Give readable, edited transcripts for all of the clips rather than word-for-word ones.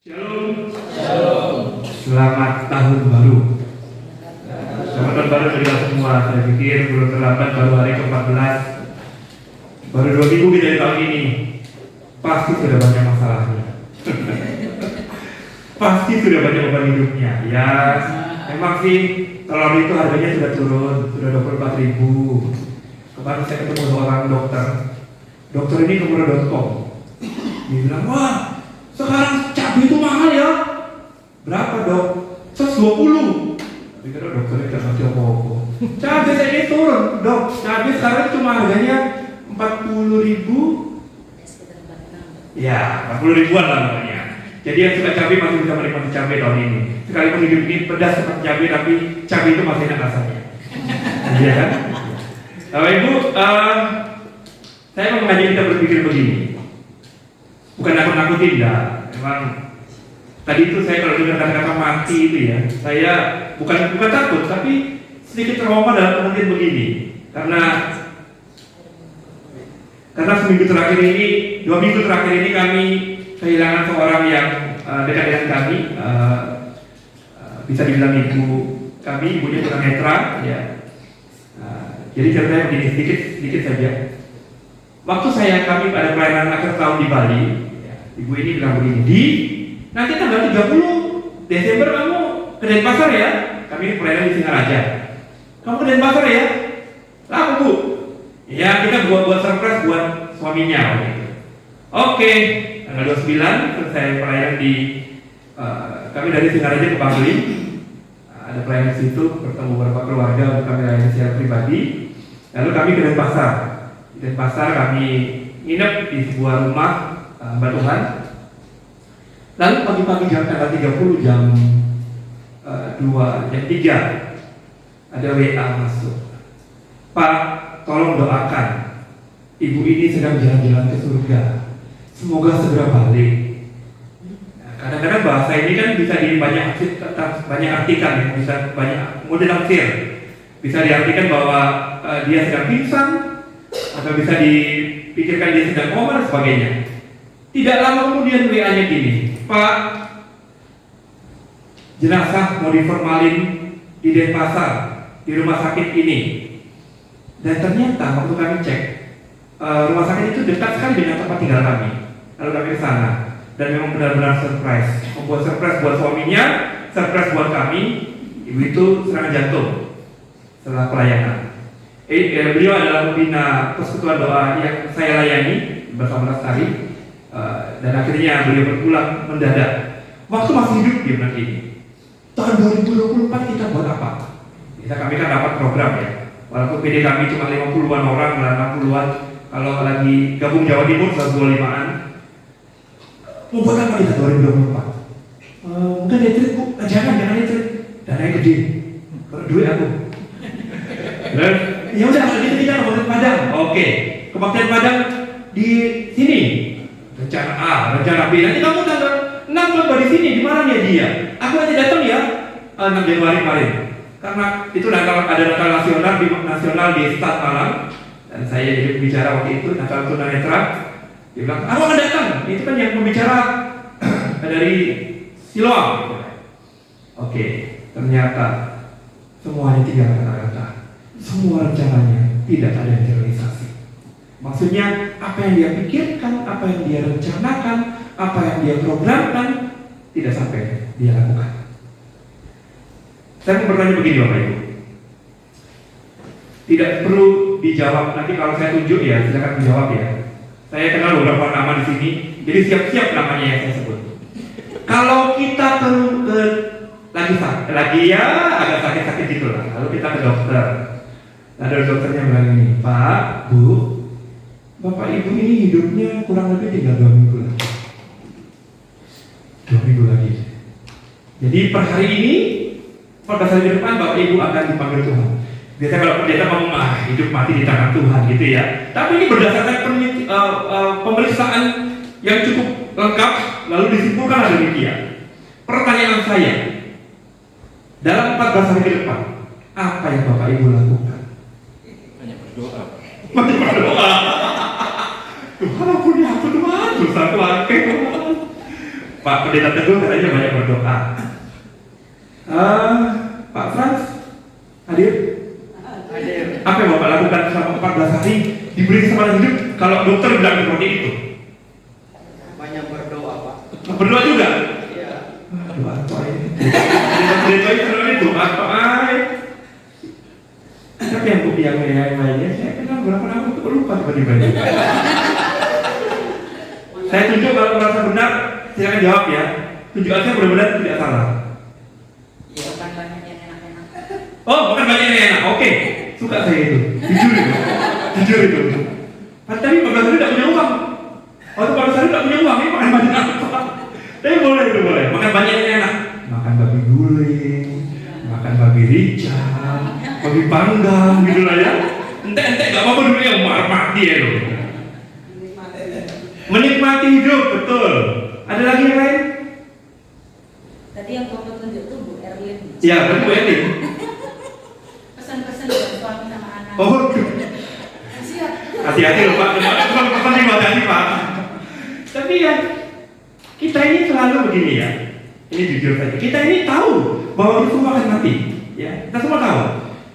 Shalom. Selamat tahun baru. Selamat tahun baru bagi kita semua. Saya pikir belum terlambat, baru hari ke-14. Baru 2 minggu kita di tahun ini. Pasti sudah banyak masalahnya. Pasti sudah banyak beban hidupnya. Ya, memang sih telur itu harganya sudah turun, sudah 24.000. Kemarin saya ketemu seorang dokter. Dokter ini ke murah.com. Dia bilang, wah, sekarang cabai itu mahal ya. Berapa dok? 120. Dikira dokternya tidak ngerti apa-apa. Cabai saya ini turun dok. Cabai sekarang cuma harganya 40.000. Ya, 40 ribuan lah namanya. Jadi yang suka cabai masih bisa menikmati cabai tahun ini. Sekalipun hidup ini pedas seperti cabai, tapi cabai itu masih enak rasanya. Iya kan? Bapak Ibu, saya mau mengajak kita berpikir begini. Bukan nakut-nakutin, enggak. Memang tadi itu saya kalau dengar kata-kata mati itu ya, saya bukan takut, tapi sedikit trauma dalam pengertian begini. Karena seminggu terakhir ini, 2 minggu terakhir ini kami kehilangan seorang yang dekat dengan kami, bisa dibilang ibu kami, ibunya tunanetra, ya. Jadi ceritanya begini, sedikit saja. Waktu kami pada pelayanan akhir tahun di Bali, ya, ibu ini bilang begini, nanti tanggal 30 Desember kamu ke Denpasar ya. Kami pelayanan di Singaraja. Kamu ke Denpasar ya? Lah bu, ya kita buat surprise buat suaminya. Gitu. Oke, tanggal 29 selesai pelayanan di kami dari Singaraja ke Bangli. Ada pelayanan di situ, bertemu beberapa keluarga untuk kami layani secara pribadi. Lalu kami ke Denpasar. Di Denpasar kami nginep di sebuah rumah Mbak Tuhan. Lalu pagi-pagi jam tanggal 30 jam 3 ada WA masuk. Pak, tolong doakan. Ibu ini sedang jalan-jalan ke surga. Semoga segera balik. Nah, kadang-kadang bahasa ini kan bisa banyak artikan, ya. Bisa banyak model tafsir. Bisa diartikan bahwa dia sedang pingsan, atau bisa dipikirkan dia sedang koma dan sebagainya. Tidak lama kemudian WA-nya gini, Pak, jenazah mau diformalin di Denpasar, di rumah sakit ini. Dan ternyata waktu kami cek, rumah sakit itu dekat sekali dengan tempat tinggal kami. Lalu kami ke sana, dan memang benar-benar surprise. Membuat surprise buat suaminya, surprise buat kami. Ibu itu serangan jantung setelah pelayanan. Beliau adalah pembina persekutuan doa yang saya layani bersama Lestari, dan akhirnya beliau berpulang mendadak. Waktu masih hidup dia bilang gini, tahun 2024 kita buat apa? Kami kan dapat program ya. Walaupun PD kami cuma 50-an orang, 60-an, kalau lagi gabung Jawa Timur 125-an. Mau buat apa kita 2024? Mungkin retreat bu, jangan retreat. Dananya gede, duit aku. Ya udah, kalau gitu kita kebaktian Padang. Oke, kebaktian Padang di sini. Rencana A, rencana B. Nanti kamu tanggal 6 lomba di sini. Di mana dia? Aku nanti datang ya 6 Januari kemarin. Karena itu ada Natal nasional di Stad Malang. Dan saya jadi pembicara waktu itu, Natal tunanetra. Dia bilang, aku akan datang. Itu kan yang pembicara dari Siloam. Oke, ternyata semuanya tinggal kata-kata. Semua rencananya tidak ada yang terrealisasi. Maksudnya apa yang dia pikirkan, apa yang dia rencanakan, apa yang dia programkan tidak sampai dia lakukan. Saya mau bertanya begini Bapak Ibu. Tidak perlu dijawab, nanti kalau saya tunjuk ya silakan menjawab ya. Saya kenal beberapa nama di sini, jadi siap-siap namanya yang saya sebut. Kalau kita perlu lagi ya agak sakit-sakit gitu lah, lalu kita ke dokter. Ada dokternya bilang ini, Pak, Bu, Bapak Ibu ini hidupnya kurang lebih tinggal 2 minggu lagi. 2 minggu lagi. Jadi per hari ini, 14 hari ke depan Bapak Ibu akan dipanggil Tuhan. Biasanya kalau pendeta ngomong, hidup mati di tangan Tuhan gitu ya. Tapi ini berdasarkan pemeriksaan yang cukup lengkap, lalu disimpulkan demikian. Pertanyaan saya, dalam 14 hari ke depan, apa yang Bapak Ibu lakukan? Berdoa. Tuhan ampuni aku Tuhan, dosaku akeh Tuhan. Pak Pendeta Teguh katanya banyak berdoa. Pak Frans, hadir? Apa yang Bapak lakukan selama 14 hari diberi kesempatan hidup kalau dokter bilang seperti itu? Banyak berdoa, Pak. Berdoa juga? Iya. Doa apa ini? Doa itu apa? Tapi yang lainnya saya kenal berapa nama itu lupa tiba-tiba. Saya tunjuk kalau merasa benar, silakan jawab ya. Tunjuk aja benar-benar tidak salah. Ya, bukan banyak yang enak-enak. Oh, bukan banyak yang enak. Oke, suka saya itu. Jujur itu. Tapi 14 hari tidak punya uang. Waktu 14 hari tidak punya uang, ini makan banyak apa? Tapi boleh itu boleh. Makan banyak yang enak. Makan babi guling, makan babi rica, babi panggang gitu lah ya. Entek-entek gak apa-apa dulu yang mati ya loh. Menikmati hidup, betul. Ada lagi yang lain? Tadi yang Bapak tunjuk tuh Bu Erlin. Ya, berarti Bu Erlin. Pesan-pesan dari suami sama anak. Oh, Siap. hati-hati loh Pak. Pesan terima kasih Pak. Tapi ya, kita ini selalu begini ya. Ini jujur saja. Kita ini tahu bahwa kita semua akan mati. Ya, kita semua tahu.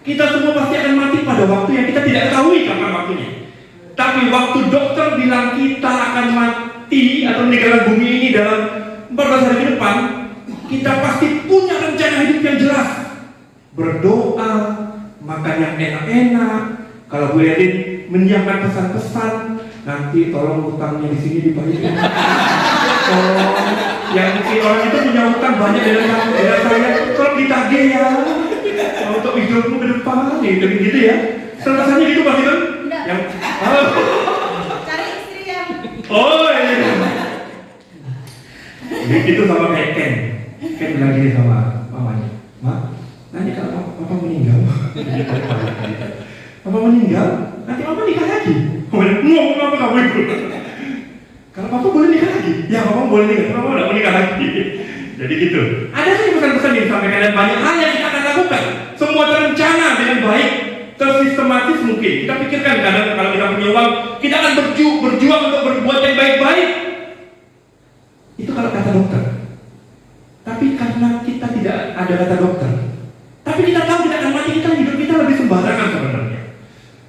Kita semua pasti akan mati pada waktu yang kita tidak ketahui kapan waktunya. Tapi waktu dokter bilang kita akan mati atau meninggalkan bumi ini dalam 14 hari ke depan, kita pasti punya rencana hidup yang jelas. Berdoa, makan yang enak-enak. Kalau Bu Edin menyiapkan pesan-pesan, nanti tolong utangnya di sini dibayar. Tolong, yang mungkin orang itu punya utang banyak dengan saya, tolong ditagih ya. Untuk hidupmu ke depan, gitu ya. Selesainya gitu Pak Hiton? Yang Cari istri yang iya. Itu sama kayak Ken. Ken bilang gini sama mamanya, "Mak, nanti kalau papa meninggal, papa meninggal, nanti papa nikah lagi." Ngomong apa kamu itu? Kalau papa boleh nikah lagi? Ya papa boleh nikah, papa tidak menikah lagi. Jadi gitu. Ada sih pesan-pesan yang disampaikan dan banyak hal yang kita akan lakukan. Semua terencana dengan baik, tersistematis mungkin. Kita pikirkan kadang kalau kita punya uang, kita akan berjuang untuk berbuat yang baik-baik. Itu kalau kata dokter. Tapi karena kita tidak ada kata dokter, tapi kita tahu kita akan mati, kita hidup kita lebih sembarangan sebenarnya.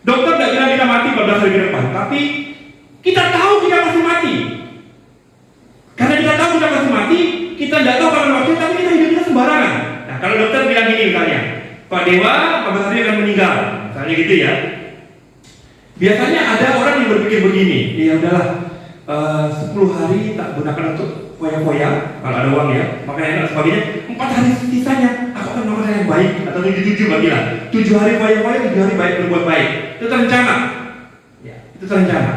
Dokter tidak bilang kita mati 14 hari ke depan, tapi kita tahu kita pasti mati. Karena kita tahu kita pasti mati, kita tidak tahu kapan waktu, tapi kita hidup kita sembarangan. Nah, kalau dokter bilang gini misalnya, Pak Dewa 14 hari akan meninggal, misalnya gitu ya. Biasanya ada orang yang berpikir begini, ya udahlah, 10 hari tak gunakan untuk foya-foya, kalau ada uang ya, makanya dan sebagainya. 4 hari sisanya aku akan melakukan yang baik, atau 7 bagilah. 7 hari foya-foya, 7 hari baik berbuat baik. Itu terencana. Ya, itu terencana.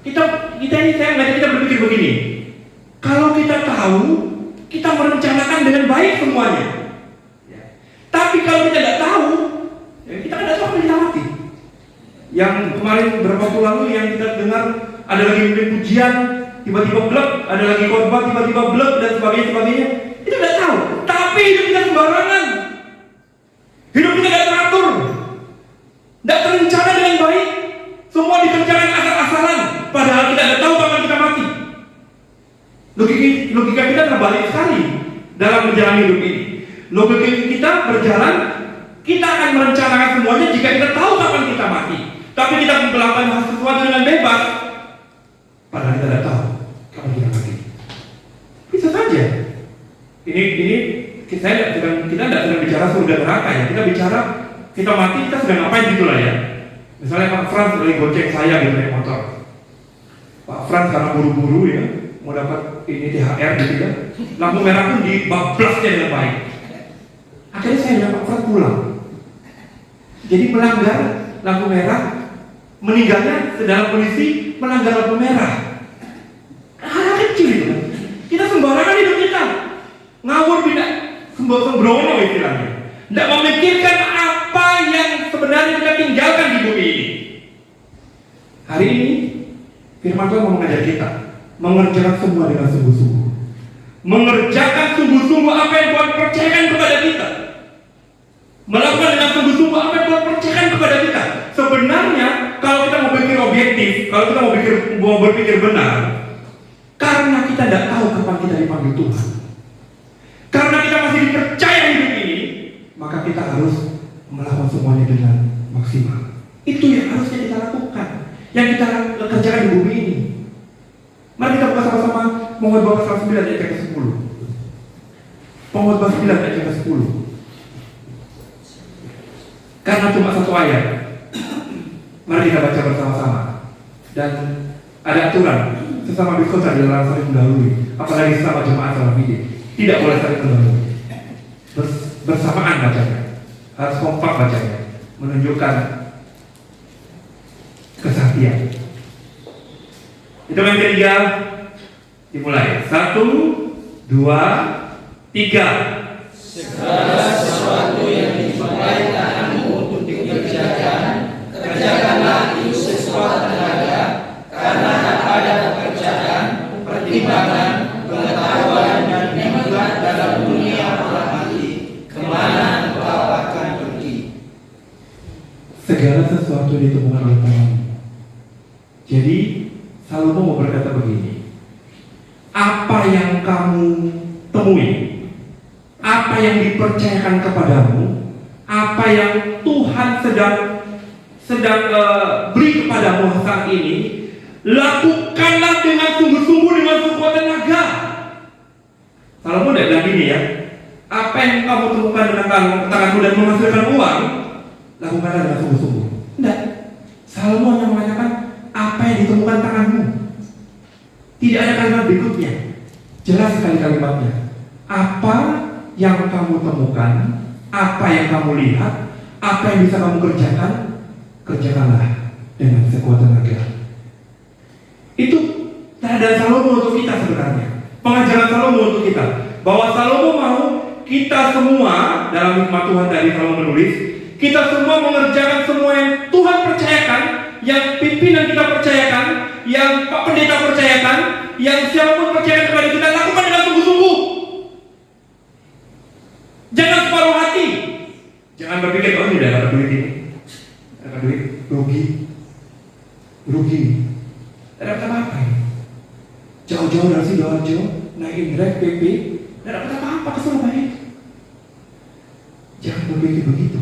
Kita ini saya ngajak kita berpikir begini. Kalau kita tahu, kita merencanakan dengan baik semuanya. Ya. Tapi kalau kita tidak tahu, ya kita kan tidak tahu kapan kita mati. Yang kemarin beberapa waktu lalu yang kita dengar ada lagi mimpin pujian, tiba-tiba blek, ada lagi korban, tiba-tiba blek dan sebagainya. Itu tidak tahu. Tapi hidup kita sembarangan. Hidup kita tidak teratur, tidak terencana dengan baik. Semua dikerjakan asal-asalan, padahal kita tidak tahu kapan kita mati. Logika kita terbalik sekali dalam menjalani hidup ini. Logika kita berjalan, kita akan merencanakan semuanya jika kita tahu kapan kita mati. Tapi kita melakukan sesuatu dengan bebas, padahal kita tidak tahu kapan kita mati. Bisa saja. Ini kita tidak sedang bicara surga neraka ya. Kita bicara kita mati, kita sedang ngapain gitulah ya. Misalnya Pak Frans lagi goceng saya gitu naik motor. Pak Frans karena buru-buru ya, mau dapat ini THR gitu ya, lampu merah pun dibablasnya dengan baik. Akhirnya saya dan Pak Frans pulang. Jadi melanggar lampu merah, meninggalnya dalam kondisi melanggar lampu merah. Hal kecil itu. Kita sembarangan hidup kita, ngawur tidak sembrono istilahnya. Tidak memikirkan apa yang sebenarnya kita tinggalkan di bumi ini. Hari ini Firman Tuhan mau mengajar kita mengerjakan semua dengan sungguh-sungguh, mengerjakan sungguh-sungguh apa yang Tuhan percayakan kepada kita, melakukan dengan sungguh-sungguh apa yang Tuhan percayakan kepada kita. Sebenarnya kalau kita mau berpikir objektif, kalau kita mau berpikir benar, Karena kita tidak tahu kapan kita dipanggil Tuhan. Karena kita masih dipercaya hidup ini, maka kita harus melakukan semuanya dengan maksimal. Itu yang harusnya kita lakukan, yang kita kerjakan di bumi ini. Mari kita buka sama-sama Pengkhotbah pasal 9 ayat yang ke-10. Pengkhotbah 9 ayat yang ke-10. Karena cuma satu ayat, mari kita baca bersama-sama. Dan ada aturan, sesama biskota dilarang saling mendahului, apalagi sesama jemaat salam ini. Tidak boleh saling mendahului. Bersamaan bacanya, harus kompak bacanya, menunjukkan kesaktian. Itu yang ketiga, dimulai. 1, 2, 3. Segala sesuatu yang dimulai tanganmu untuk dikerjakan, kerjakanlah itu sekuat tenaga, karena ada pekerjaan, pertimbangan, pengetahuan, dan hikmat dalam dunia orang mati, kemana engkau akan pergi. Segala sesuatu ditemukan oleh tanganmu. Jadi Salomo mau berkata begini, apa yang kamu temui, apa yang dipercayakan kepadamu, apa yang Tuhan sedang beri kepadamu saat ini, lakukanlah dengan sungguh-sungguh, dengan sekuat tenaga. Salomo tidak bilang gini ya, apa yang kamu temukan dengan tanganmu dan menghasilkan uang, lakukanlah dengan sungguh-sungguh. Tidak. Salomo yang mengatakan apa yang ditemukan tanganmu. Tidak ada kalimat berikutnya. Jelas sekali kalimatnya. Apa yang kamu temukan, apa yang kamu lihat, apa yang bisa kamu kerjakan, kerjakanlah dengan sekuat tenaga. Itu tanda Salomo untuk kita sebenarnya. Pengajaran Salomo untuk kita, bahwa Salomo mau kita semua dalam hikmat Tuhan dari Salomo menulis, kita semua mengerjakan semua yang Tuhan percayakan, yang pimpinan kita percayakan, yang Pak Pendeta percayakan, yang siapapun percayakan kepada kita, lakukan dengan sungguh-sungguh. Jangan separuh hati. Jangan berpikir, oh tidak dapat duit ini, dapat duit, rugi. Tidak dapat apa-apa ini. Jauh-jauh dari Sidoarjo, naikin Grab, PP, tidak dapat apa-apa ke Surabaya. Jangan berpikir begitu.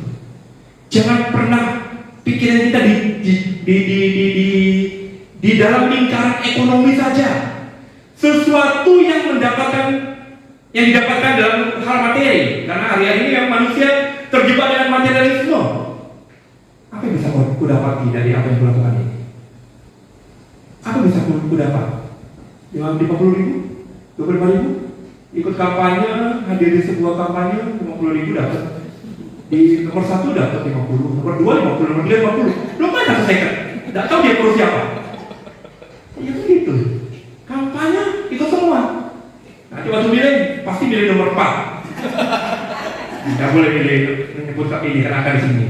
Jangan pernah pikiran kita di dalam lingkaran ekonomi saja. Sesuatu yang didapatkan dalam hal materi. Karena hari-hari ini yang manusia terjebak dengan materialisme. Apa yang bisa ku dapati dari apa yang kulakukan ini? Apa yang bisa ku dapat? 50.000? 25.000? Ikut kampanye, hadir di sebuah kampanye, 50.000 dapat. Di nomor 1 dapat 50, nomor 2 50, nomor 3 50. Belum ada second. Tidak tahu dia perlu siapa. Ya begitu. Kampanye ikut semua. Nanti waktu milih pasti milih nomor 4. Tidak boleh milih menyebut ini karena akan di sini.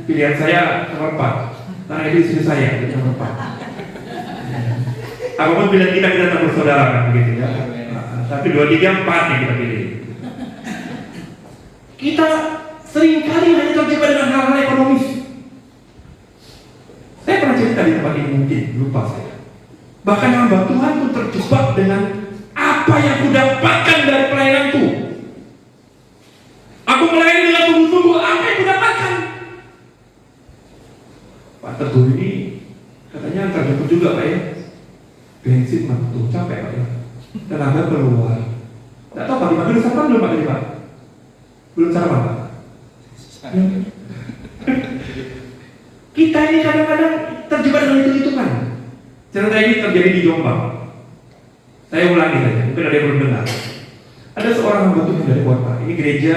Pilihan saya nomor 4. Karena itu istri saya jadi nomor 4. Apapun pilihan kita tak bersaudara kan begitu ya. Tapi 2, 3, 4 yang kita pilih. Kita seringkali hanya terjebak dengan hal-hal ekonomis. Saya pernah cerita di tempat ini, mungkin lupa saya. Bahkan hamba Tuhan pun terjebak dengan apa yang aku dapatkan dari pelayananku. Aku melayani dengan sungguh-sungguh, apa yang aku dapatkan? Pak Teguh ini katanya terjebak juga Pak ya. Bensin mah tuh capek Pak ya. Tenaga keluar. Tidak tahu Pak, dipanggil sarapan belum Pak tadi Pak? Belum sarapan Pak? Ya. Kita ini kadang-kadang terjebak dengan hitung-hitungan. Cerita ini terjadi di Jombang. Saya ulangi saja, mungkin ada yang belum dengar. Ada seorang hamba Tuhan dari kota. Ini gereja,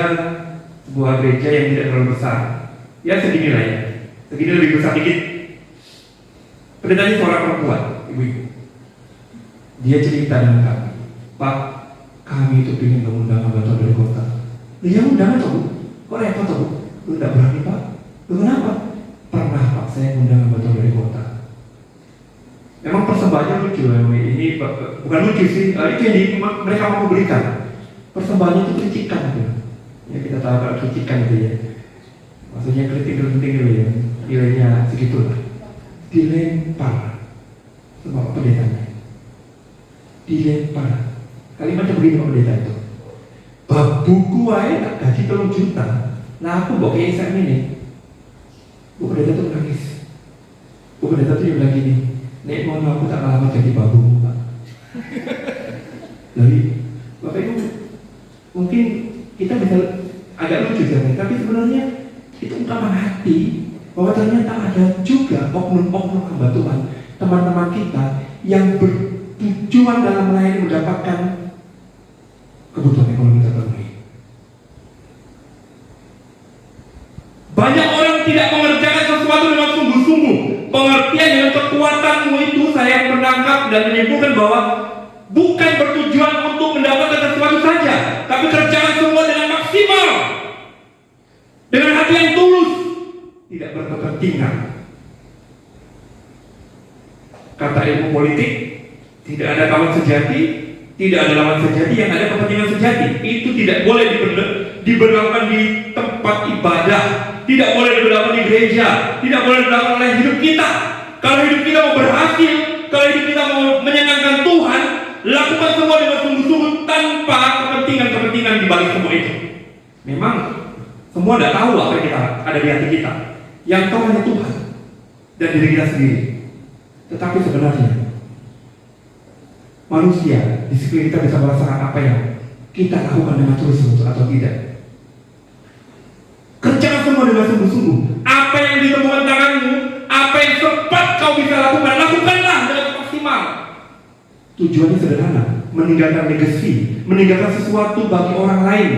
sebuah gereja yang tidak terlalu besar. Ya segini lah ya. Segini lebih besar dikit. Pendetanya seorang perempuan, ibu-ibu. Dia cerita dengan kami, Pak, kami itu ingin mengundang hamba Tuhan dari kota. Ya undang atau Bu? Kok repot atau Bu? Lu tidak berani Pak? Lu kenapa? Pernah Pak saya mengundang hamba Tuhan dari kota. Memang persembahannya lucu, ini bukan lucu sih, itu yang mereka mau berikan. Persembahannya itu kritikan gitu. Ya kita tahu kalau kritikan itu ya. Maksudnya kritik gitu ya, nilainya segitulah. Dilempar sama pendetanya. dilempar. Kalimatnya begini Pak Pendeta itu. Bab buku wae tak gaji 3 juta. Nah aku bawa ke Isa ini. Bu Pendeta tuh menangis. Bu Pendeta tuh bilang gini, Nek mohon aku tak lama jadi babumu Pak. Jadi Bapak Ibu, mungkin kita bisa agak lucu kan, tapi sebenarnya itu ungkapan hati bahwa ternyata ada juga oknum-oknum hamba Tuhan, teman-teman kita yang bertujuan dalam melayani mendapatkan kebutuhan ekonomi terpenuhi. Banyak orang tidak mengerjakan sesuatu dengan sungguh-sungguh. Pengertian dengan kekuatanmu itu saya menangkap dan menyimpulkan bahwa bukan bertujuan untuk mendapatkan sesuatu saja, tapi kerjakan semua dengan maksimal, dengan hati yang tulus, tidak berkepentingan. Kata ilmu politik, tidak ada kawan sejati, tidak ada lawan sejati, yang ada kepentingan sejati. Itu tidak boleh diberlakukan di tempat ibadah, tidak boleh diberlakukan di gereja, tidak boleh diberlakukan oleh hidup kita. Kalau hidup kita mau berhasil, kalau hidup kita mau menyenangkan Tuhan, lakukan semua dengan sungguh-sungguh tanpa kepentingan-kepentingan di balik semua itu. Memang semua tidak tahu apa yang kita ada di hati kita. Yang tahu hanya Tuhan dan diri kita sendiri. Tetapi sebenarnya manusia di sekeliling kita bisa merasakan apa yang kita lakukan dengan tulus atau tidak. Kerjakan semua dengan sungguh-sungguh. Apa yang ditemukan tanganmu, apa yang sempat kau bisa lakukan, lakukanlah dengan maksimal. Tujuannya sederhana, meninggalkan legacy, meninggalkan sesuatu bagi orang lain.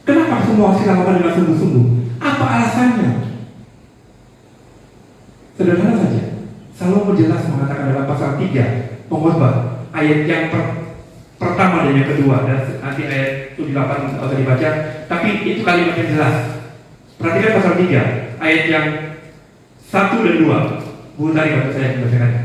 Kenapa semua harus kita lakukan dengan sungguh-sungguh? Apa alasannya? Sederhana saja. Salomo jelas mengatakan dalam pasal 3 Pengkhotbah ayat yang pertama dan yang kedua, dan nanti ayat 78 usah dibaca, tapi itu kalimat yang jelas. Perhatikan pasal 3 ayat yang 1 dan 2. Bu tadi bantu saya membacakannya.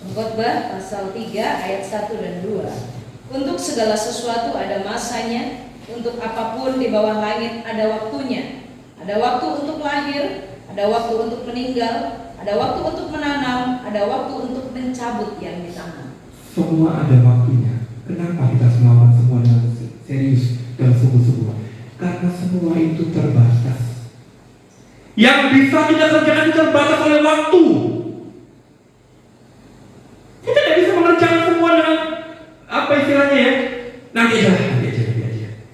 Pengkhotbah pasal 3 ayat 1 dan 2. Untuk segala sesuatu ada masanya, untuk apapun di bawah langit ada waktunya. Ada waktu untuk lahir, ada waktu untuk meninggal, ada waktu untuk menanam, ada waktu untuk mencabut yang ditanam. Semua ada waktunya. Kenapa kita melakukan semua dengan serius dan sungguh-sungguh? Karena semua itu terbatas. Yang bisa kita kerjakan itu terbatas oleh waktu. Kita tidak bisa mengerjakan semua dengan apa istilahnya ya? Nanti aja.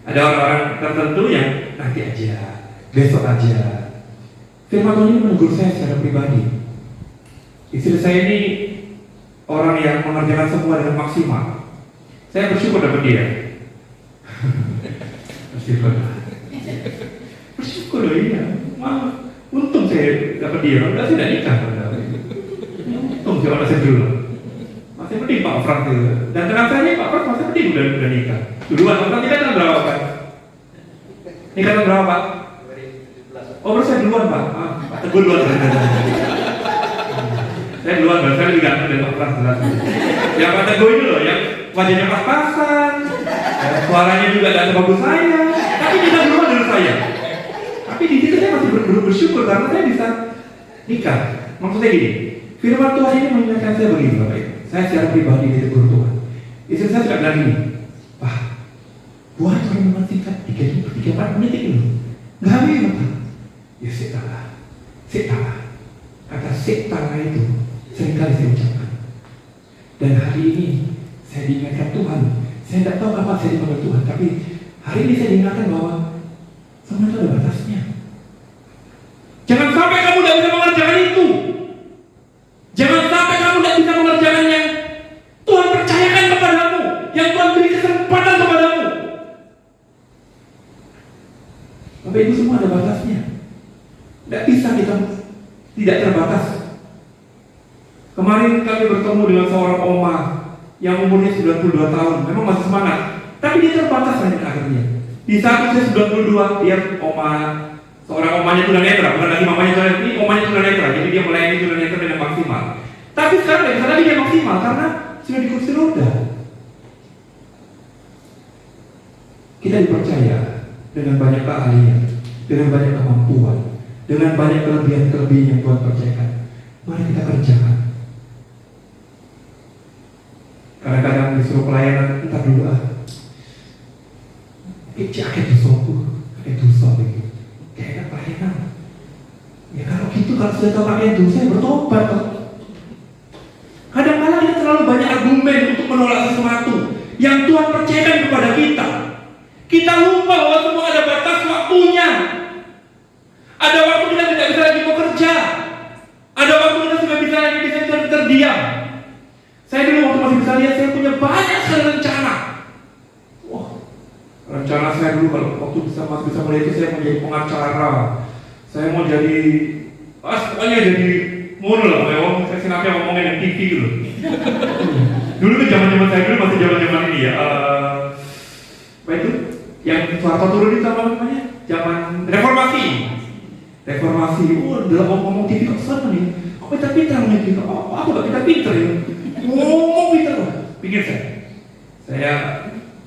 Ada orang-orang tertentu yang nanti aja, besok aja. Firman Tuhan ini menegur saya secara pribadi. Istri saya ini orang yang mengerjakan semua dengan maksimal. Saya bersyukur dapat dia. Bersyukur loh iya. Untung saya dapat dia. Udah saya tidak nikah. Untung saya masih dulu. Masih penting Pak Frank itu. Dan dengan saya Pak Frank masih penting udah nikah. Duluan orang kita kan berapa kan? Nikah tahun berapa Pak? Oh baru saya duluan Pak. Pak Teguh duluan. Saya duluan, saya lebih ganteng dari Pak Frank jelas. Yang Pak Teguh itu loh, yang wajahnya pas-pasan, suaranya juga tidak sebagus saya, tapi kita duluan dari saya. Tapi di situ saya masih bersyukur karena saya bisa nikah. Maksudnya gini, firman Tuhan ini mengingatkan saya begini Bapak Ibu. Saya secara pribadi ditegur Tuhan. Istri saya sudah bilang gini, Pak, buat renungan singkat 3-4 menit itu, nggak bisa Pak. Ya setalah. Kata setalah itu seringkali saya ucapkan. Dan hari ini saya diingatkan Tuhan. Saya tidak tahu kapan saya dipanggil Tuhan, tapi hari ini saya diingatkan bahwa semua itu ada batasnya. Jangan sampai kamu tidak bisa mengerjakan itu. Jangan sampai kamu tidak bisa mengerjakan yang Tuhan percayakan kepadamu, yang Tuhan beri kesempatan kepadamu. Bapak Ibu semua ada batasnya. Tidak bisa kita tidak terbatas. Kemarin kami bertemu dengan seorang oma yang umurnya 92 tahun, memang masih semangat, tapi dia terbatas akhirnya. Di saat usia 92, dia seorang omanya tunanetra, bukan lagi mamanya tunanetra, ini omanya tunanetra, jadi dia melayani tunanetra dengan maksimal. Tapi sekarang tidak bisa lagi dia maksimal karena sudah di kursi roda. Kita dipercaya dengan banyak keahlian, dengan banyak kemampuan, dengan banyak kelebihan-kelebihan yang Tuhan percayakan. Mari kita kerjakan. Kadang-kadang disuruh pelayanan, entar dulu Cakep dosaku, kakek dosa begitu. Kayak pelayanan. Ya kalau gitu, kalau sudah tahu kakek dosa, ya bertobat toh. Kadang-kadang kita terlalu banyak argumen untuk menolak sesuatu yang Tuhan percayakan kepada kita. Kita lupa bahwa semua ada batas waktunya. Ada waktu kita tidak bisa lagi bekerja. Ada waktu kita sudah bisa terdiam. Saya dulu waktu masih bisa lihat, saya punya banyak sekali rencana. Rencana saya dulu kalau waktu masih bisa melihat itu, saya mau jadi pengacara, saya mau jadi, pokoknya jadi mono lah, kayak saya sinapnya ngomongin yang TV gitu. Dulu tuh zaman saya dulu masih zaman ini ya, apa itu? Yang Soeharto turun itu apa namanya? Zaman reformasi. Dalam ngomong TV kok seneng nih. Kok pintar-pintar ngomong TV? Aku gak pintar-pintar ya. Ngomong pintar lah. Pikir saya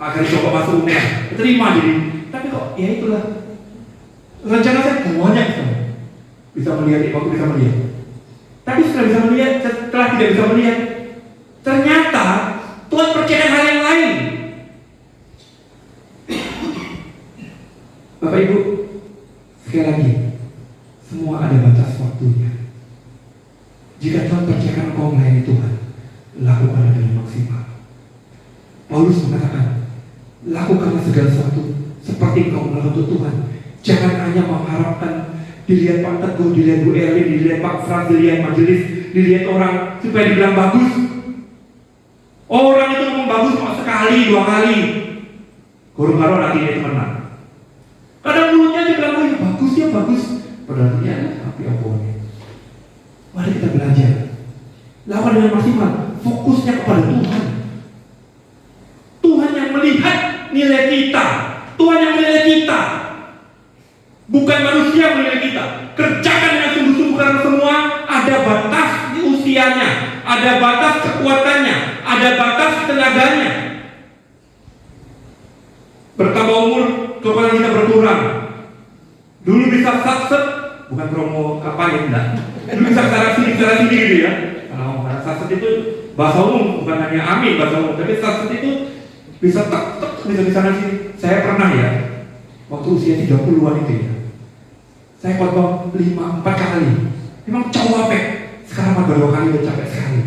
akan coba masuk UNER, terima jadi. Tapi kok ya itulah. Rencana saya banyak bisa melihat, waktu bisa melihat. Tapi setelah tidak bisa melihat, ternyata Tuhan percaya hal yang lain. Bapak Ibu, sekali lagi, semua ada batas waktunya. Jika Tuhan percayakan engkau melayani Tuhan, lakukanlah dengan maksimal. Paulus mengatakan, lakukanlah segala sesuatu seperti engkau melakukan untuk Tuhan. Jangan hanya mengharapkan dilihat Pak Teguh, dilihat Bu Erlin, dilihat Pak Frans, dilihat majelis, dilihat orang supaya dibilang bagus. Orang itu ngomong bagus cuma sekali, 2 kali. Guru-guru nanti dia temenan. Kadang mulutnya dia bilang, oh ya bagus. Padahal dia tapi apa? Mari kita belajar. Lakukan dengan maksimal. Fokusnya kepada Tuhan. Tuhan yang melihat nilai kita. Tuhan yang menilai kita. Bukan manusia yang menilai kita. Kerjakan dengan sungguh-sungguh karena semua ada batas di usianya, ada batas kekuatannya, ada batas tenaganya. Bertambah umur, kekuatan kita berkurang. Dulu bisa satset, bukan promo apa ya enggak. Dulu bisa sana sini gitu ya. Kalau satset itu bahasa umum, bukan hanya amin bahasa umum, tapi satset itu bisa tak bisa sini. Saya pernah ya, waktu usia 30-an itu ya, saya potong 4 kali. Memang capek. Sekarang baru 2 kali udah capek sekali.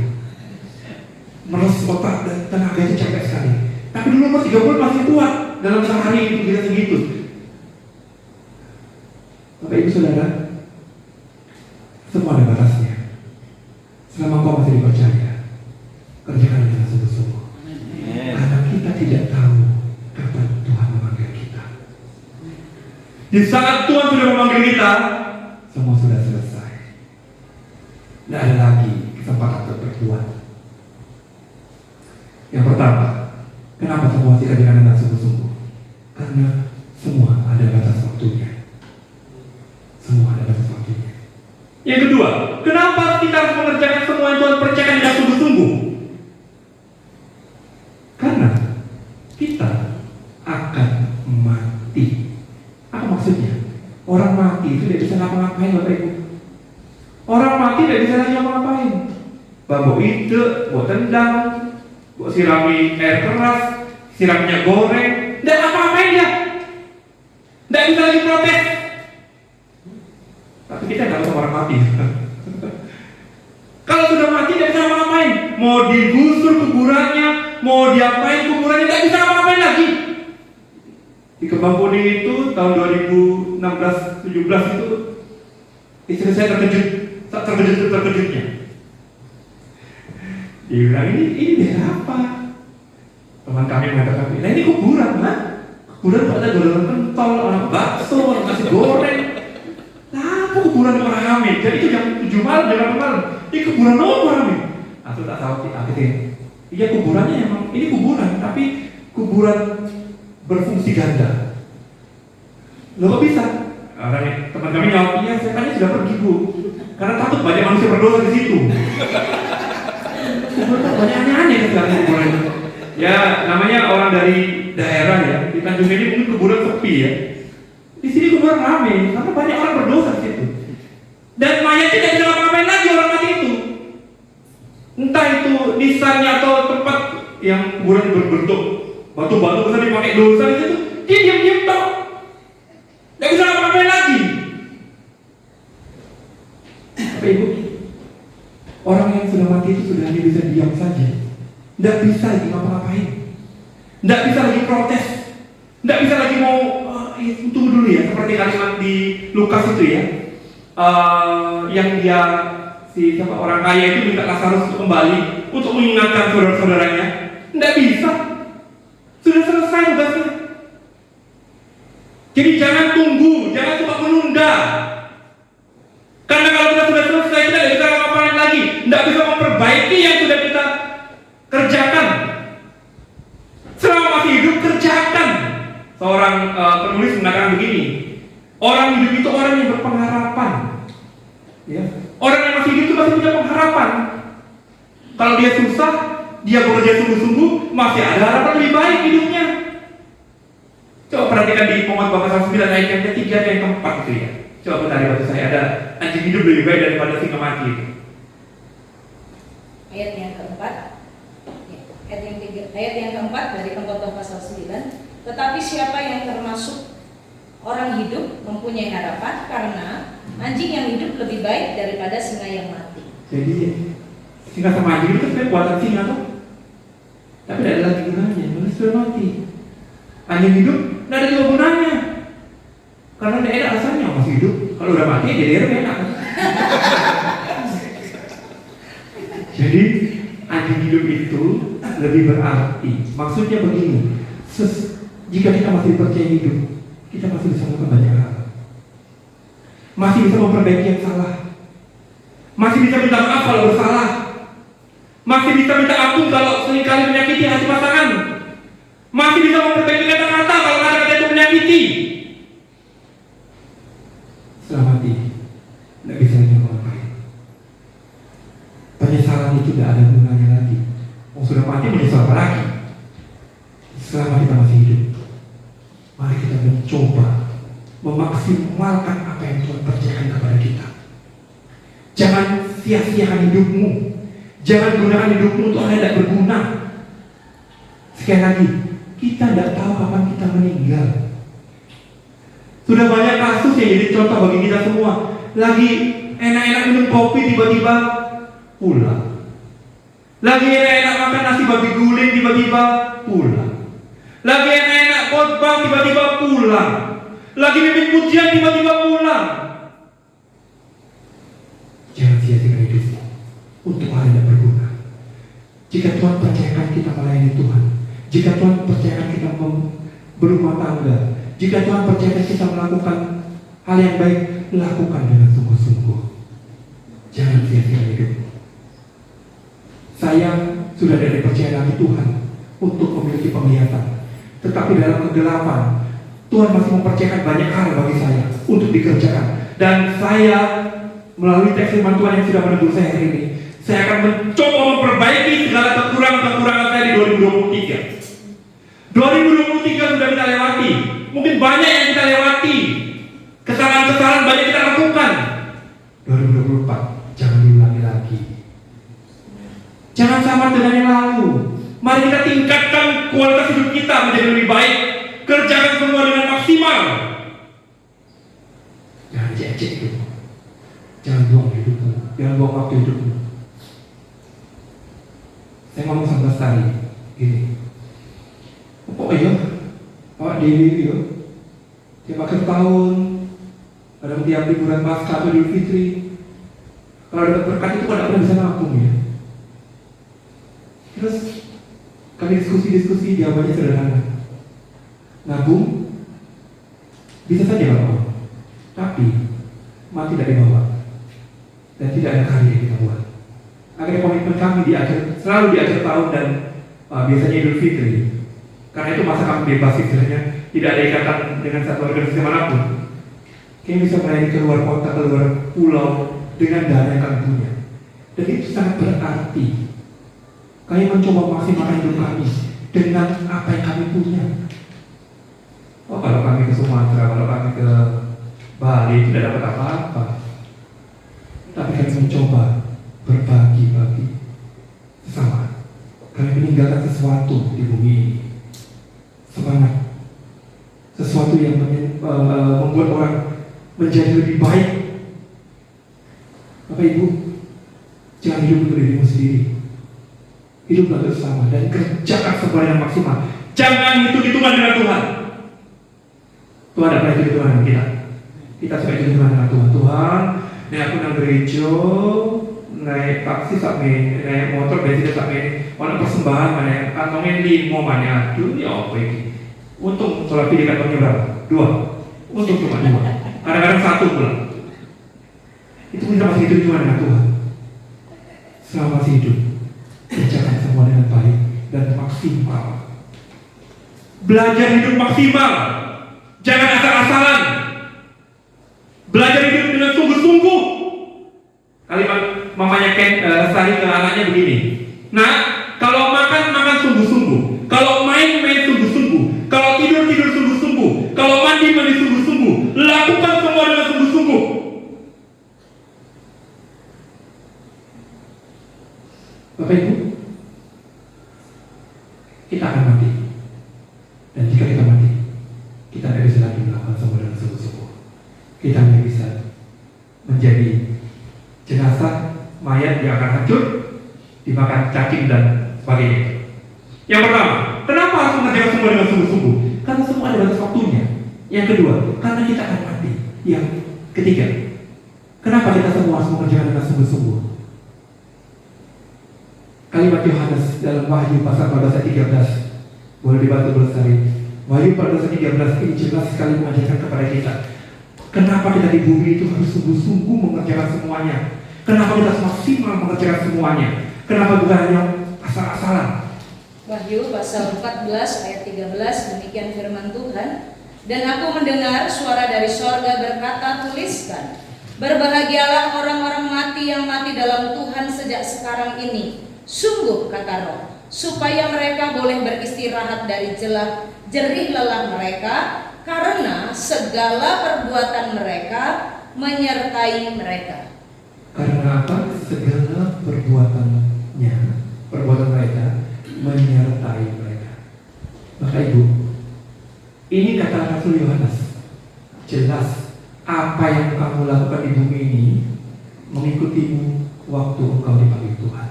Meres otak dan tenaga itu capek sekali. Tapi dulu umur 30 masih kuat. Dalam sehari itu bisa segitu. Bapak Ibu Saudara, semua ada batasnya. Selama kau masih dipercaya, kerjakan dengan sungguh-sungguh. Karena kita tidak tahu kapan Tuhan memanggil kita. Di saat Tuhan sudah memanggil kita, semua sudah selesai. Tidak ada lagi kesempatan untuk berbuat. Yang pertama, kenapa semua tidak dengan sungguh-sungguh? Karena semua ada batas waktunya. Semua ada batas waktunya. Yang kedua, kenapa kita harus mengerjakan semua yang Tuhan percayakan dengan sungguh-sungguh? Karena kita akan mati. Apa maksudnya? Orang mati itu tidak bisa ngapa-ngapain, Bapak Ibu. Orang mati tidak bisa lagi ngapa-ngapain. Bawa ide, buat tendang, buat sirami air keras, siram minyak goreng, tidak apa-apain dia. Tidak bisa lagi protes. Tapi kita nggak tahu orang mati. Kalau sudah mati tidak bisa ngapa-ngapain. Mau digusur kuburannya, mau diapain kuburannya, tidak bisa ngapa-ngapain lagi. Di Kembang Poni itu tahun 2016-17 itu istri saya terkejutnya. Dia bilang ini apa? Teman kami mengatakan, nah ini kuburan, kan? Kuburan kok ada gorengan pentol, orang bakso, orang nasi goreng. Nah, apa kuburan orang hamil? Jadi itu jam 7 malam, jam 8 malam. Ini kuburan orang hamil. Aku tak tahu akhirnya. Iya kuburannya emang ini kuburan, tapi kuburan berfungsi ganda. Loh kok bisa? Teman kami jawab, iya setannya sudah pergi Bu. Karena takut banyak manusia berdosa di situ. Kuburan banyak aneh-aneh sekarang kuburan. Ya namanya orang dari daerah ya. Di Tanjung ini mungkin kuburan sepi ya. Di sini kuburan ramai karena banyak orang berdosa di situ. Dan mayatnya tidak bisa ngapain lagi orang mati itu. Entah itu nisannya atau tempat yang kuburan berbentuk batu-batu besar dipakai dosa di situ, dia diam-diam tok. Nggak bisa ngapa-ngapain lagi. Bapak Ibu, orang yang sudah mati itu sudah hanya bisa diam saja. Nggak bisa lagi ngapa-ngapain. Nggak bisa lagi protes. Nggak bisa lagi mau tunggu dulu ya, seperti kalimat di Lukas itu ya. Yang dia siapa orang kaya itu minta Lazarus untuk kembali untuk mengingatkan saudara-saudaranya. Nggak bisa. Sudah selesai tugasnya. Jadi jangan tunggu, jangan cuma menunda. Karena kalau kita sudah selesai, kita tidak bisa ngapain lagi, tidak bisa memperbaiki yang sudah kita kerjakan. Selama masih hidup, kerjakan. Seorang penulis mengatakan begini, orang hidup itu orang yang berpengharapan. Ya. Orang yang masih hidup itu masih punya pengharapan. Kalau dia susah, dia bekerja sungguh-sungguh, masih ada harapan lebih baik hidupnya. Coba perhatikan di Pemuat pasal 9 ayat yang ketiga dan yang keempat itu ya. Coba bentar waktu saya ada anjing hidup lebih baik daripada singa mati itu. Ayat yang keempat, ayat yang keempat dari Pengkhotbah pasal 9. Tetapi siapa yang termasuk orang hidup mempunyai harapan, karena anjing yang hidup lebih baik daripada singa yang mati. Jadi singa sama anjing itu sebenarnya buatan singa tuh, tapi tidak ada lagi gunanya, mereka sudah mati. Anjing hidup tidak ada juga gunanya, karena tidak enak rasanya masih hidup. Kalau udah mati jadi enak. Jadi anjing hidup itu lebih berarti. Maksudnya begini, jika kita masih percaya hidup, kita masih bisa melakukan banyak hal. Masih bisa memperbaiki yang salah. Masih bisa minta maaf kalau bersalah. Masih bisa minta ampun kalau seringkali menyakiti hati pasangan. Masih bisa memperbaiki kata-kata kalau kata-kata itu menyakiti. Setelah mati, tidak bisa lagi ngapain. Penyesalan itu tidak ada gunanya lagi. Sudah mati menyesal apa lagi? Selama kita masih hidup, mari kita mencoba memaksimalkan apa yang Tuhan percayakan kepada kita. Jangan sia-siakan hidupmu. Jangan gunakan hidupmu untuk hal yang tidak berguna. Sekali lagi, kita tidak tahu kapan kita meninggal. Sudah banyak kasus yang jadi contoh bagi kita semua. Lagi enak-enak minum kopi, tiba-tiba pulang. Lagi enak-enak makan nasi babi guling, tiba-tiba pulang. Lagi enak-enak khotbah, tiba-tiba pulang. Lagi mimpin pujian, tiba-tiba pulang. Jangan sia-siakan hidupmu untuk hal yang tidak berguna. Jika Tuhan percayakan kita melayani Tuhan, jika Tuhan percayakan kita berumah tangga, jika Tuhan percayakan kita melakukan hal yang baik, lakukan dengan sungguh-sungguh. Jangan sia-siakan hidupmu. Saya sudah tidak dipercaya lagi Tuhan untuk memiliki penglihatan, tetapi dalam kegelapan Tuhan masih mempercayakan banyak hal bagi saya untuk dikerjakan. Dan saya melalui teks firman Tuhan yang sudah menegur saya hari ini, saya akan mencoba memperbaiki segala kekurangan-kekurangan saya di 2023. 2023 sudah kita lewati. Mungkin banyak yang kita lewati. Kesalahan-kesalahan banyak kita lakukan. 2024 jangan diulangi lagi. Jangan sama dengan yang lalu. Mari kita tingkatkan kualitas hidup kita menjadi lebih baik. Kerjakan semua dengan maksimal. Jangan cek-cek itu. Jangan buang hidupmu. Jangan buang waktu hidupmu. Saya ngomong sama Lestari gini. Oh iya, Pak Dewi ya. Tiap akhir tahun, kadang tiap liburan Paskah atau Idul Fitri, kalau dapat berkat itu kan tidak pernah bisa nabung ya. Terus kami diskusi jawabannya sederhana. Nabung bisa saja Bapak, tapi mati dari bawah dan tidak ada karya yang kita buat. Akhirnya komitmen kami selalu di akhir tahun dan biasanya Idul Fitri. Karena itu masa kami bebas istilahnya, tidak ada ikatan dengan satu organisasi manapun. Kami bisa melayani keluar kota, keluar pulau dengan dana yang kami punya. Dan itu sangat berarti. Kami mencoba maksimalkan hidup kami dengan apa yang kami punya. Oh, kalau kami ke Sumatera, kalau kami ke Bali tidak dapat apa-apa. Tapi kami mencoba berbagi sesama. Kami meninggalkan sesuatu di bumi ini. Semangat. Sesuatu yang membuat orang menjadi lebih baik. Bapak Ibu, jangan hidup untuk dirimu sendiri. Hiduplah bersama dan kerjakan sebuah yang maksimal. Jangan hitung-hitungan dengan Tuhan. Tuhan tidak pernah hitung-hitungan dengan kita. Kita suka hitung-hitungan dengan Tuhan. Tuhan, ini aku nang gereja, naik taksi sampai naik motor bensin sampai orang persembahan mana yang kantongnya 5 mana. Aduh, ya apa ini? Untung sholat pilih kantongnya berapa? 2. Untung cuma 2. Kadang-kadang 1 pula. Itu kita masih hitung-hitungan dengan Tuhan. Selama masih hidup, kerjakan semua dengan baik dan maksimal. Belajar hidup maksimal. Jangan asal-asalan. Belajar hidup dengan sungguh-sungguh. Kalimat mamanya Ken Sari ke anaknya begini. Nah, kalau makan sungguh-sungguh. Kalau main sungguh-sungguh. Kalau tidur sungguh-sungguh. Kalau mandi sungguh-sungguh. Lakukan semua dengan sungguh-sungguh. Bapak Ibu, kita akan mati. Dan jika kita mati, kita tidak bisa lagi melakukan semua dengan sungguh-sungguh. Kita hanya bisa menjadi jenazah, mayat yang akan hancur, dimakan cacing dan sebagainya. Yang pertama, kenapa harus mengerjakan semua dengan sungguh-sungguh? Karena semua ada batas waktunya. Yang kedua, karena kita akan mati. Yang ketiga, kenapa kita semua harus mengerjakan dengan sungguh-sungguh? Kalimat Yohanes dalam Wahyu pasal 14 ayat 13 boleh dibantu Bersari. Wahyu 14 ayat 13 ini jelas sekali mengajarkan kepada kita kenapa kita di bumi itu harus sungguh-sungguh mengerjakan semuanya. Kenapa kita maksimal mengerjakan semuanya. Kenapa bukan hanya asal-asalan. Wahyu pasal 14 ayat 13, demikian firman Tuhan. Dan aku mendengar suara dari sorga berkata, tuliskan, berbahagialah orang-orang mati yang mati dalam Tuhan sejak sekarang ini. Sungguh, kata Roh, supaya mereka boleh beristirahat dari jerih lelah mereka, karena segala perbuatan mereka menyertai mereka. Karena apa? Segala perbuatan mereka menyertai mereka. Maka Ibu, ini kata Rasul Yohanes, jelas apa yang kamu lakukan di bumi ini mengikutimu waktu engkau dipanggil Tuhan.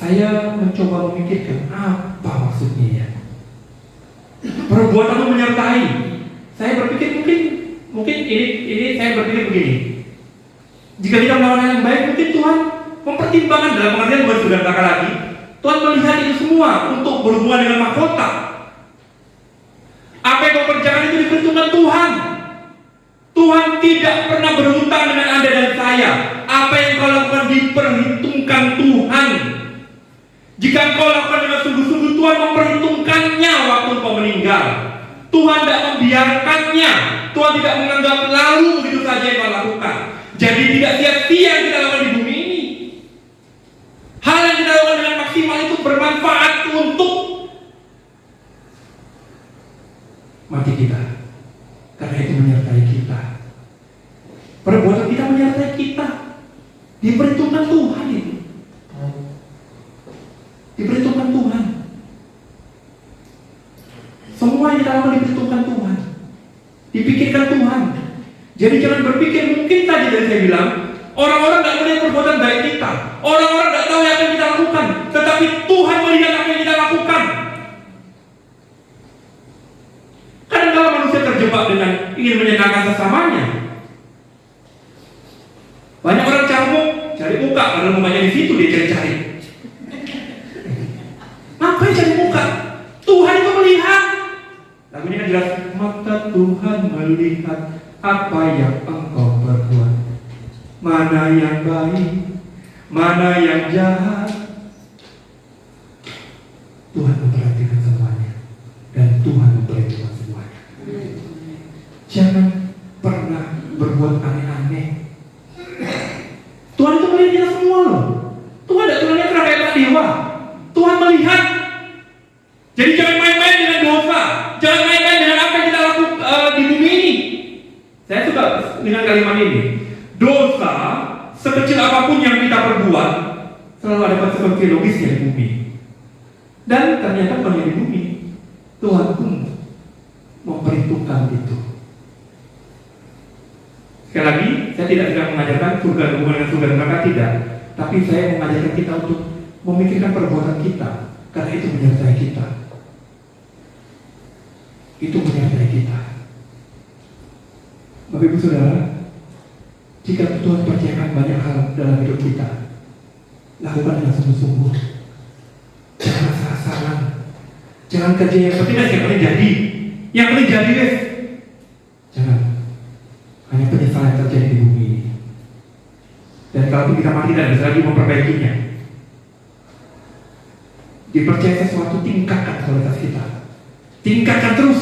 Saya mencoba memikirkan apa maksudnya ya. Perbuatan itu menyertai. Saya berpikir mungkin ini saya berpikir begini. Jika kita melakukan yang baik, mungkin Tuhan mempertimbangkan dalam pengertian bukan sudah takkan lagi. Tuhan melihat itu semua untuk berhubungan dengan mahkota. Apa yang kau kerjakan itu diperhitungkan Tuhan. Tuhan tidak pernah berhutang dengan Anda dan saya. Apa yang kau lakukan diperhitungkan Tuhan. Jika engkau lakukan dengan sungguh-sungguh, Tuhan memperhitungkannya waktu engkau meninggal. Tuhan tidak membiarkannya. Tuhan tidak menganggap lalu begitu saja yang kau lakukan. Jadi tidak sia-sia yang kita lakukan di bumi ini. Hal yang kita lakukan dengan maksimal itu bermanfaat untuk mati kita. Karena itu menyertai kita. Perbuatan kita menyertai kita. Diperhitungkan Tuhan itu. Diperhitungkan Tuhan. Semua yang kita lakukan diperhitungkan Tuhan. Dipikirkan Tuhan. Jadi jangan berpikir mungkin tadi dari saya bilang orang-orang tidak melihat perbuatan baik kita. Orang-orang tidak tahu apa yang kita lakukan. Tetapi Tuhan melihat apa yang kita lakukan. Kadang-kadang manusia terjebak dengan ingin menyenangkan sesamanya. Banyak orang cari muka, padahal mukanya di situ dia cari-cari. Ngapain cari muka? Tuhan itu melihat. Lagunya kan jelas, mata Tuhan melihat apa yang engkau perbuat. Mana yang baik, mana yang jahat. Tuhan memperhatikan semuanya. Dan Tuhan memperhatikan semuanya. Jangan pernah berbuat aneh-aneh. Tuhan itu melihat kita semua loh. Tuhan tidak cuma lihat kayak Pak Dewa. Tuhan melihat. Jadi jangan main-main dengan dosa. Jangan main-main dengan apa yang kita lakukan di bumi ini. Saya suka dengan kalimat ini. Dosa sekecil apapun yang kita perbuat selalu ada konsekuensi logisnya di bumi. Dan ternyata bukan hanya di bumi, Tuhan pun memperhitungkan itu. Sekali lagi, saya tidak sedang mengajarkan surga hubungan dengan surga neraka, tidak. Tapi saya mengajarkan kita untuk memikirkan perbuatan kita, karena itu menyertai kita. Itu menyertai kita. Bapak Ibu Saudara, jika Tuhan percayakan banyak hal dalam hidup kita, lakukan dengan sungguh-sungguh. Jangan asal-asalan. Jangan kerja yang penting jadi. Yang penting jadi guys. Jangan. Hanya penyesalan yang terjadi di bumi ini. Dan kalau kita mati tidak bisa lagi memperbaikinya. Dipercaya sesuatu, tingkatkan kualitas kita. Tingkatkan terus.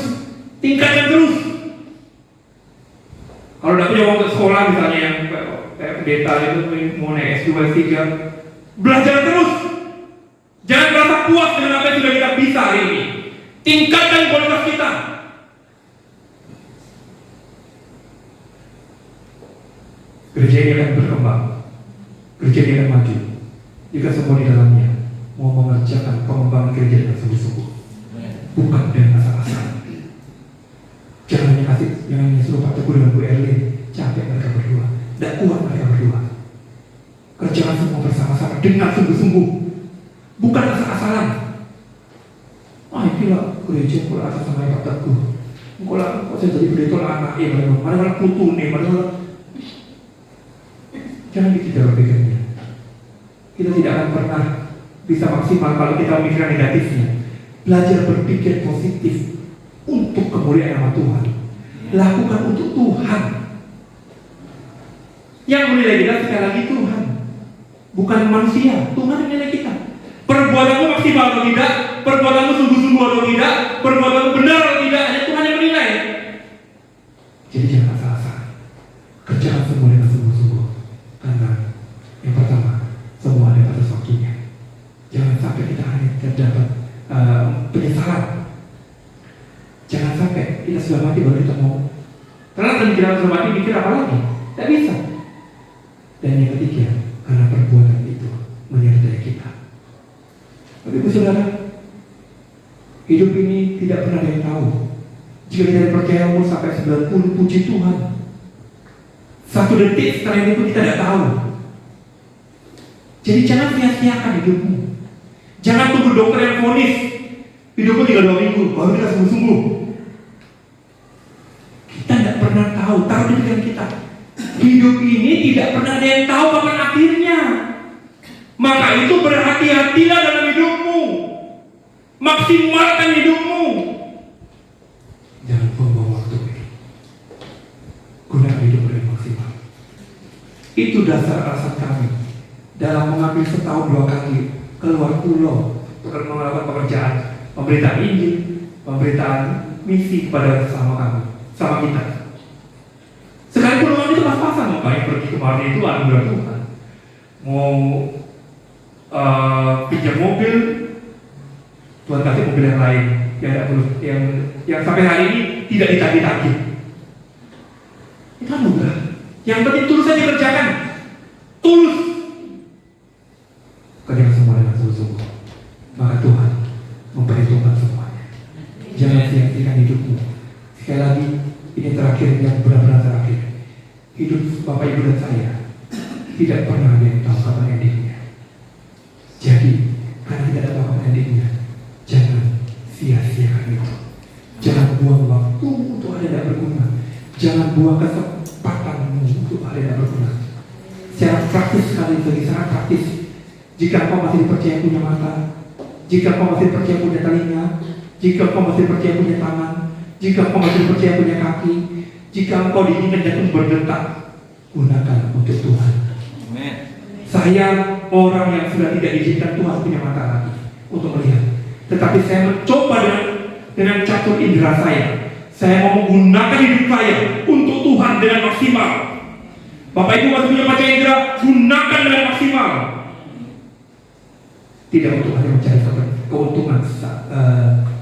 Tingkatkan terus. Kalau tidak punya waktu sekolah misalnya yang kayak pendeta itu mau naik S2, S3, belajar terus. Jangan merasa puas dengan apa yang sudah kita bisa hari ini. Tingkatkan kualitas kita. Gereja ini akan berkembang. Gereja ini akan maju jika semua di dalamnya mau mengerjakan pengembangan gereja dengan sungguh-sungguh, bukan dengan asal-asalan. Jangan hanya suruh Pak Teguh dengan Bu Erlin, capek mereka berdua, tidak kuat mereka berdua. Kerjakan semua bersama-sama dengan sungguh-sungguh, bukan asal-asalan. Inilah gereja kalau atas sama Pak Teguh. Kalau saya jadi pendeta lah anaknya, mana putu nih, mana. Jangan kita berpikirnya. Kita tidak akan pernah bisa maksimal kalau kita memikirkan negatifnya. Belajar berpikir positif untuk kemuliaan nama Tuhan. Lakukan untuk Tuhan. Yang menilai kita sekali lagi Tuhan, bukan manusia. Tuhan yang menilai kita. Perbuatanmu maksimal atau tidak, perbuatanmu sungguh-sungguh atau tidak, perbuatanmu benar atau tidak, hanya Tuhan yang menilai. Jadi jangan asal-asalan. Kerjakan semua dengan sungguh-sungguh. Karena yang pertama, semua ada pada waktunya. Jangan sampai kita hanya terdapat penyesalan. Jangan sampai kita sudah mati baru kita mau. Karena kalau kita sudah mati mikir apa lagi? Tidak bisa. Dan yang ketiga, karena perbuatan itu menyertai kita. Bapak Ibu Saudara, hidup ini tidak pernah ada yang tahu. Jika kita percaya umur sampai 90, puji Tuhan. 1 detik setelah itu kita tidak tahu. Jadi jangan sia-siakan hidupmu. Jangan tunggu dokter yang vonis hidupmu 3 minggu baru kita sungguh-sungguh. Kita tidak pernah tahu. Taruh di pikiran kita, hidup ini tidak pernah ada yang tahu kapan akhirnya. Maka itu berhati-hatilah dalam hidupmu. Maksimalkan hidupmu. Jangan buang waktu ini. Gunakan hidup dengan maksimal. Itu dasar alasan kami dalam mengambil setahun 2 kali keluar pulau untuk melakukan pekerjaan pemberitaan Injil, pemberitaan misi kepada sama kita. Sekalipun orang itu pas-pasan, mau kayak pergi kemarin itu anugerah Tuhan. Mau pinjam mobil, Tuhan kasih mobil yang lain yang sampai hari ini tidak ditagih-tagih. Itu anugerah. Yang penting tulus saja dikerjakan. Tulus. Kerjakan semua dengan sungguh-sungguh. Maka Tuhan memperhitungkan semuanya. Jangan sia-siakan hidupmu. Sekali lagi, ini terakhir yang benar-benar terakhir. Hidup Bapak Ibu dan saya tidak pernah ada yang tahu kapan endingnya. Jadi, karena tidak ada kapan endingnya, jangan sia-siakan itu. Jangan buang waktu untuk hal yang tidak berguna. Jangan buang kesempatanmu untuk hal yang tidak berguna. Secara praktis sekali lagi, sangat praktis. Jika kau masih dipercaya punya mata, jika kau masih dipercaya punya telinga, jika kau masih dipercaya punya tangan, jika kau masih dipercaya punya kaki, jika engkau diizinkan jantung berdetak, gunakan untuk Tuhan. Amen. Saya orang yang sudah tidak diizinkan Tuhan punya mata lagi untuk melihat, tetapi saya mencoba dengan catur indera saya. Saya mau menggunakan hidup saya untuk Tuhan dengan maksimal. Bapak Ibu masih punya panca indera, gunakan dengan maksimal. Tidak untuk hanya mencari keuntungan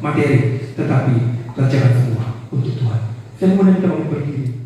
materi, tetapi kerjakan semua untuk Tuhan. Saya mohon kita berdiri.